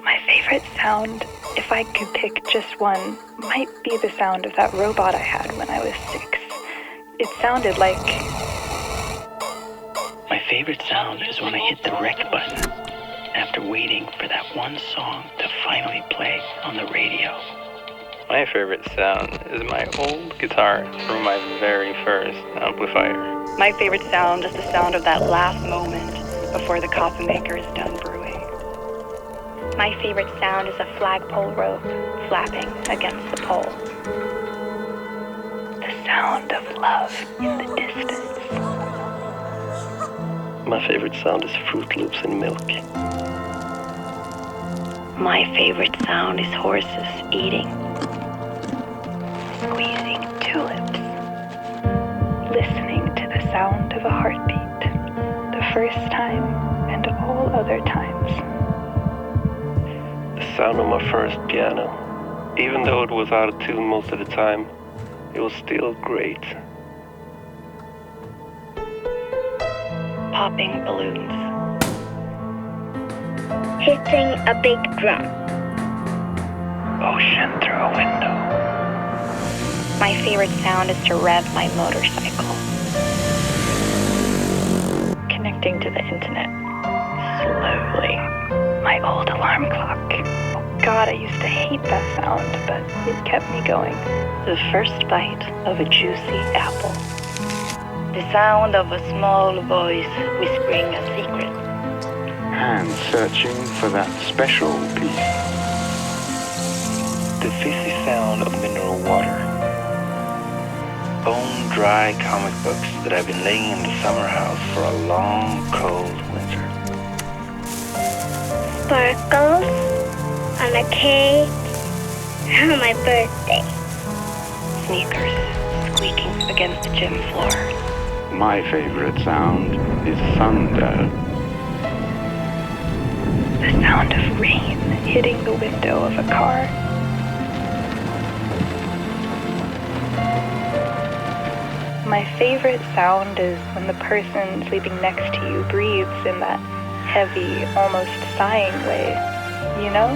My favorite sound, if I could pick just one, might be the sound of that robot I had when I was 6. It sounded like... My favorite sound is when I hit the rec button after waiting for that one song to finally play on the radio. My favorite sound is my old guitar from my very first amplifier. My favorite sound is the sound of that last moment before the coffee maker is done brewing. My favorite sound is a flagpole rope flapping against the pole. The sound of love in the distance. My favorite sound is Fruit Loops and milk. My favorite sound is horses eating. Squeezing tulips. Listening to the sound of a heartbeat. The first time and all other times. The sound of my first piano. Even though it was out of tune most of the time, it was still great. Popping balloons. Hitting a big drum. Ocean through a window. My favorite sound is to rev my motorcycle. Connecting to the internet. Slowly. My old alarm clock. Oh God, I used to hate that sound, but it kept me going. The first bite of a juicy apple. The sound of a small voice whispering a secret. Hands searching for that special piece. The fizzy sound of mineral water. Bone dry comic books that I've been laying in the summer house for a long, cold winter. Sparkles on a cake on my birthday. Sneakers squeaking against the gym floor. My favorite sound is thunder. The sound of rain hitting the window of a car. My favorite sound is when the person sleeping next to you breathes in that heavy, almost sighing way, you know?